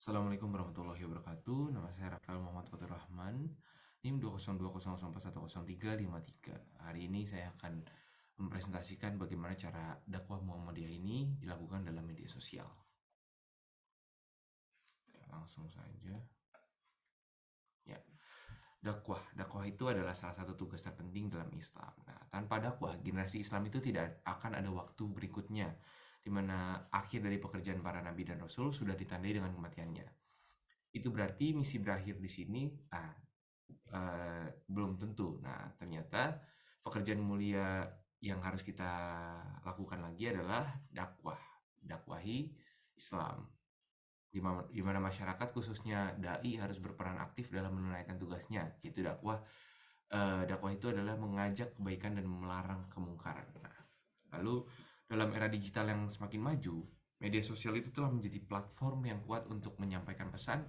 Assalamualaikum warahmatullahi wabarakatuh. Nama saya Rafael Muhammad Fatur Rahman, NIM 20200410353. Hari ini saya akan mempresentasikan bagaimana cara dakwah Muhammadiyah ini dilakukan dalam media sosial. Langsung saja. Ya, dakwah itu adalah salah satu tugas terpenting dalam Islam. Nah, tanpa dakwah, generasi Islam itu tidak akan ada waktu berikutnya di mana akhir dari pekerjaan para nabi dan rasul sudah ditandai dengan kematiannya. Itu berarti misi berakhir di sini belum tentu. Nah, ternyata pekerjaan mulia yang harus kita lakukan lagi adalah dakwahi Islam, di mana masyarakat khususnya dai harus berperan aktif dalam menunaikan tugasnya, yaitu dakwah itu adalah mengajak kebaikan dan melarang kemungkaran. Nah, lalu dalam era digital yang semakin maju, media sosial itu telah menjadi platform yang kuat untuk menyampaikan pesan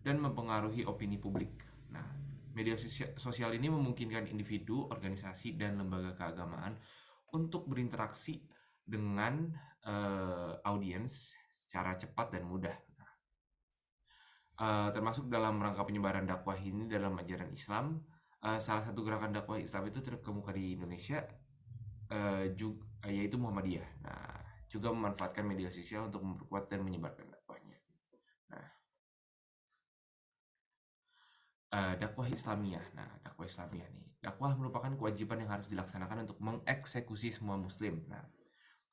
dan mempengaruhi opini publik. Nah, media sosial ini memungkinkan individu, organisasi, dan lembaga keagamaan untuk berinteraksi dengan audiens secara cepat dan mudah. Termasuk dalam rangka penyebaran dakwah ini dalam ajaran Islam. Salah satu gerakan dakwah Islam itu terkemuka di Indonesia, yaitu Muhammadiyah. Nah, juga memanfaatkan media sosial untuk memperkuat dan menyebarkan dakwahnya. Nah, dakwah Islamiyah. Nah, dakwah Islamiyah nih. Dakwah merupakan kewajiban yang harus dilaksanakan untuk mengeksekusi semua muslim. Nah,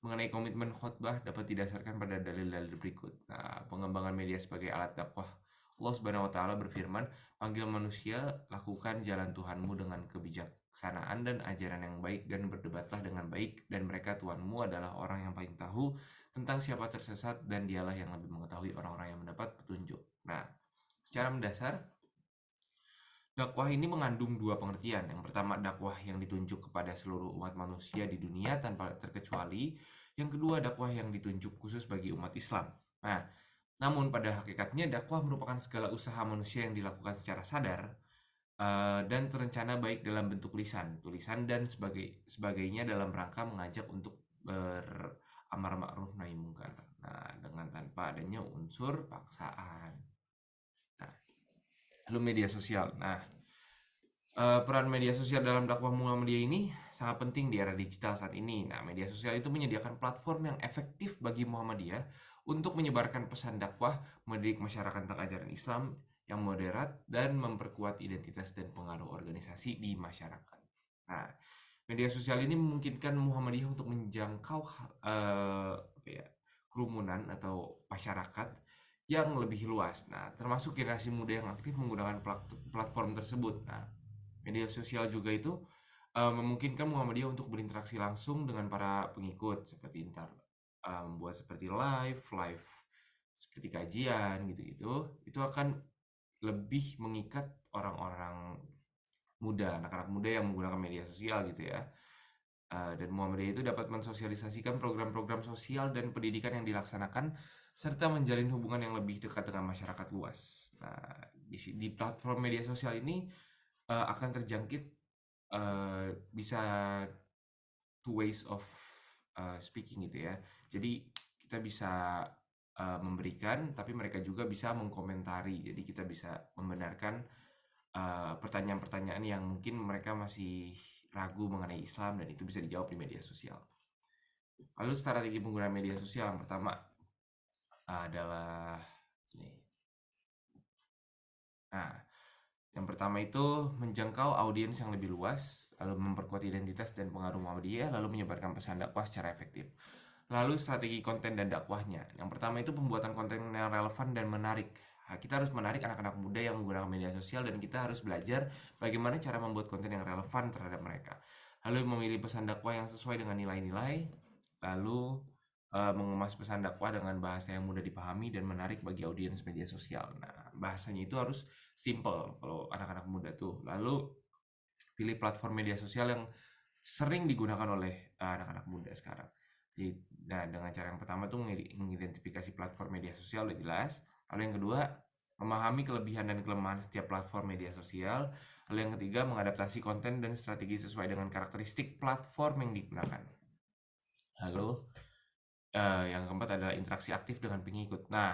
mengenai komitmen khutbah dapat didasarkan pada dalil-dalil berikut. Nah, pengembangan media sebagai alat dakwah. Allah Subhanahu wa taala berfirman, "Panggil manusia, lakukan jalan Tuhanmu dengan kebijaksanaan dan ajaran yang baik dan berdebatlah dengan baik, dan mereka Tuhanmu adalah orang yang paling tahu tentang siapa tersesat dan dialah yang lebih mengetahui orang-orang yang mendapat petunjuk." Nah, secara mendasar dakwah ini mengandung dua pengertian. Yang pertama, dakwah yang ditunjuk kepada seluruh umat manusia di dunia tanpa terkecuali. Yang kedua, dakwah yang ditunjuk khusus bagi umat Islam. Nah, namun pada hakikatnya dakwah merupakan segala usaha manusia yang dilakukan secara sadar dan terencana, baik dalam bentuk tulisan dan sebagainya, dalam rangka mengajak untuk beramar ma'ruf nahi mungkar. Nah, dengan tanpa adanya unsur paksaan. Nah, lalu media sosial. Nah, peran media sosial dalam dakwah Muhammadiyah ini sangat penting di era digital saat ini. Nah, media sosial itu menyediakan platform yang efektif bagi Muhammadiyah untuk menyebarkan pesan dakwah, mendidik masyarakat tentang ajaran Islam yang moderat, dan memperkuat identitas dan pengaruh organisasi di masyarakat. Nah, media sosial ini memungkinkan Muhammadiyah untuk menjangkau kerumunan atau masyarakat yang lebih luas. Nah, termasuk generasi muda yang aktif menggunakan platform tersebut. Nah, media sosial juga itu memungkinkan Muhammadiyah untuk berinteraksi langsung dengan para pengikut, seperti membuat seperti live seperti kajian gitu-gitu. Itu akan lebih mengikat orang-orang muda, anak-anak muda yang menggunakan media sosial gitu ya. Dan Muhammadiyah itu dapat mensosialisasikan program-program sosial dan pendidikan yang dilaksanakan, serta menjalin hubungan yang lebih dekat dengan masyarakat luas. Nah, di platform media sosial ini akan terjangkit bisa two ways of speaking gitu ya. Jadi kita bisa memberikan, tapi mereka juga bisa mengkomentari. Jadi kita bisa membenarkan pertanyaan-pertanyaan yang mungkin mereka masih ragu mengenai Islam, dan itu bisa dijawab di media sosial. Lalu strategi penggunaan media sosial yang pertama adalah ini. Nah, yang pertama itu menjangkau audiens yang lebih luas, lalu memperkuat identitas dan pengaruh Muhammadiyah, lalu menyebarkan pesan dakwah secara efektif. Lalu strategi konten dan dakwahnya. Yang pertama itu pembuatan konten yang relevan dan menarik. Nah, kita harus menarik anak-anak muda yang menggunakan media sosial, dan kita harus belajar bagaimana cara membuat konten yang relevan terhadap mereka. Lalu memilih pesan dakwah yang sesuai dengan nilai-nilai. Lalu mengemas pesan dakwah dengan bahasa yang mudah dipahami dan menarik bagi audiens media sosial. Nah, bahasanya itu harus simple kalau anak-anak muda tuh. Lalu pilih platform media sosial yang sering digunakan oleh anak-anak muda sekarang. Nah, dengan cara yang pertama tuh mengidentifikasi platform media sosial udah jelas. Lalu yang kedua, memahami kelebihan dan kelemahan setiap platform media sosial. Lalu yang ketiga, mengadaptasi konten dan strategi sesuai dengan karakteristik platform yang digunakan. Lalu yang keempat adalah interaksi aktif dengan pengikut. Nah,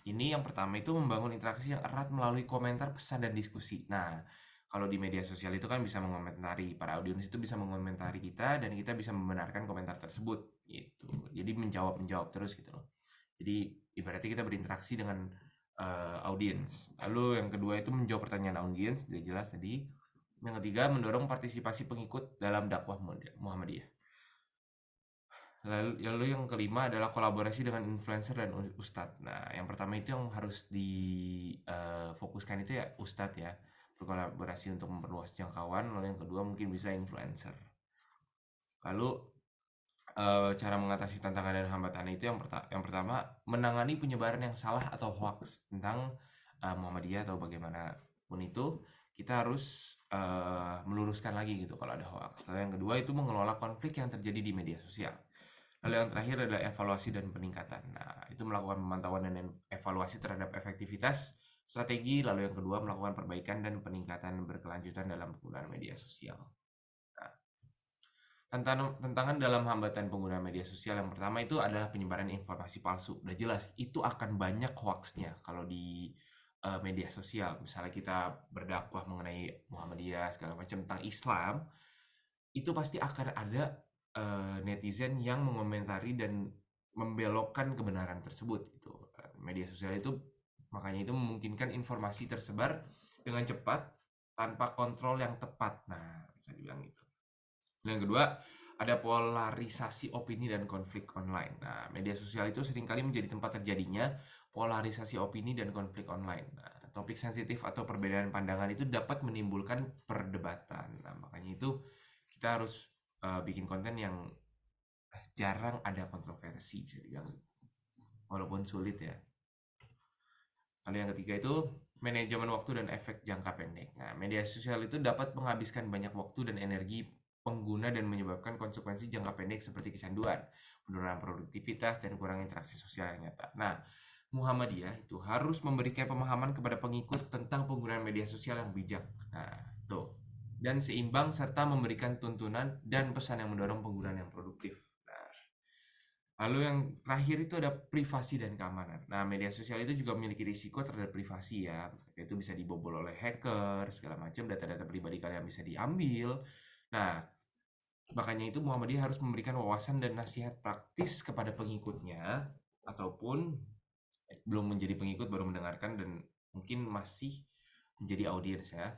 ini yang pertama itu membangun interaksi yang erat melalui komentar, pesan, dan diskusi. Nah, kalau di media sosial itu kan bisa mengomentari, para audiens itu bisa mengomentari kita dan kita bisa membenarkan komentar tersebut gitu. Jadi menjawab terus gitu loh. Jadi ibaratnya kita berinteraksi dengan audiens. Lalu yang kedua itu menjawab pertanyaan audiens, sudah jelas tadi. Yang ketiga mendorong partisipasi pengikut dalam dakwah Muhammadiyah. Lalu yang kelima adalah kolaborasi dengan influencer dan ustadz. Nah, yang pertama itu yang harus difokuskan itu ya ustadz ya, berkolaborasi untuk memperluas jangkauan. Lalu yang kedua mungkin bisa influencer. Lalu cara mengatasi tantangan dan hambatan itu yang pertama menangani penyebaran yang salah atau hoax tentang Muhammadiyah atau bagaimanapun itu, kita harus meluruskan lagi gitu kalau ada hoax. Lalu yang kedua itu mengelola konflik yang terjadi di media sosial. Lalu yang terakhir adalah evaluasi dan peningkatan. Nah, itu melakukan pemantauan dan evaluasi terhadap efektivitas strategi. Lalu yang kedua melakukan perbaikan dan peningkatan berkelanjutan dalam penggunaan media sosial. Nah, tantangan dalam hambatan penggunaan media sosial yang pertama itu adalah penyebaran informasi palsu. Udah jelas, itu akan banyak hoaxnya kalau di media sosial. Misalnya kita berdakwah mengenai Muhammadiyah segala macam tentang Islam, itu pasti akan ada netizen yang mengomentari dan membelokkan kebenaran tersebut gitu. Media sosial itu makanya itu memungkinkan informasi tersebar dengan cepat tanpa kontrol yang tepat. Nah, bisa dibilang gitu. Yang kedua, ada polarisasi opini dan konflik online. Nah, media sosial itu seringkali menjadi tempat terjadinya polarisasi opini dan konflik online. Nah, topik sensitif atau perbedaan pandangan itu dapat menimbulkan perdebatan. Nah, makanya itu kita harus bikin konten yang jarang ada kontroversi, bisa dibilang, walaupun sulit ya. Lalu yang ketiga itu manajemen waktu dan efek jangka pendek. Nah, media sosial itu dapat menghabiskan banyak waktu dan energi pengguna dan menyebabkan konsekuensi jangka pendek seperti kecanduan, penurunan produktivitas, dan kurang interaksi sosial yang nyata. Nah, Muhammadiyah itu harus memberikan pemahaman kepada pengikut tentang penggunaan media sosial yang bijak. Nah, tuh. Dan seimbang serta memberikan tuntunan dan pesan yang mendorong penggunaan yang produktif. Nah, lalu yang terakhir itu ada privasi dan keamanan. Nah, media sosial itu juga memiliki risiko terhadap privasi ya. Itu bisa dibobol oleh hacker, segala macam, data-data pribadi kalian bisa diambil. Nah, makanya itu Muhammadiyah harus memberikan wawasan dan nasihat praktis kepada pengikutnya, ataupun belum menjadi pengikut, baru mendengarkan dan mungkin masih menjadi audiens ya.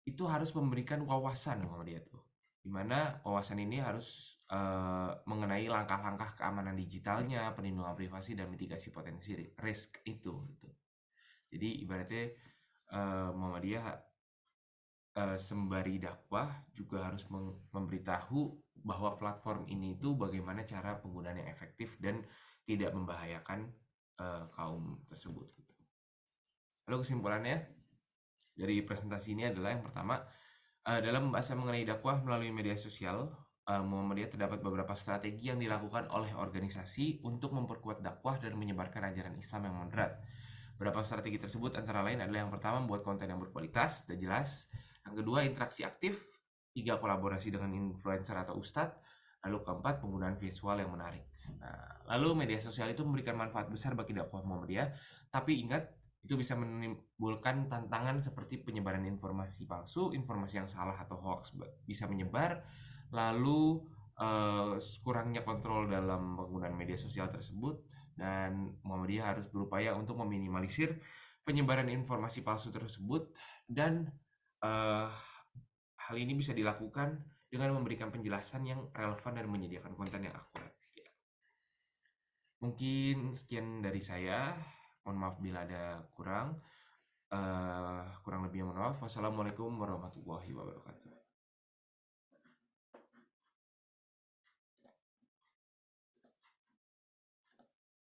Itu harus memberikan wawasan Muhammadiyah tuh. Dimana wawasan ini harus mengenai langkah-langkah keamanan digitalnya, perlindungan privasi, dan mitigasi potensi risk itu gitu. Jadi ibaratnya Muhammadiyah sembari dakwah juga harus memberitahu bahwa platform ini itu bagaimana cara penggunaan yang efektif dan tidak membahayakan kaum tersebut gitu. Lalu kesimpulannya dari presentasi ini adalah yang pertama, dalam pembahasan mengenai dakwah melalui media sosial, Muhammadiyah terdapat beberapa strategi yang dilakukan oleh organisasi untuk memperkuat dakwah dan menyebarkan ajaran Islam yang moderat. Beberapa strategi tersebut antara lain adalah yang pertama membuat konten yang berkualitas dan jelas, yang kedua interaksi aktif, tiga kolaborasi dengan influencer atau ustadz, lalu keempat penggunaan visual yang menarik. Nah, lalu media sosial itu memberikan manfaat besar bagi dakwah Muhammadiyah, tapi ingat itu bisa menimbulkan tantangan seperti penyebaran informasi palsu, informasi yang salah atau hoax bisa menyebar, lalu kurangnya kontrol dalam penggunaan media sosial tersebut, dan Muhammadiyah harus berupaya untuk meminimalisir penyebaran informasi palsu tersebut, dan hal ini bisa dilakukan dengan memberikan penjelasan yang relevan dan menyediakan konten yang akurat. Mungkin sekian dari saya. Mohon maaf bila ada kurang lebihnya mohon maaf. Wassalamualaikum warahmatullahi wabarakatuh.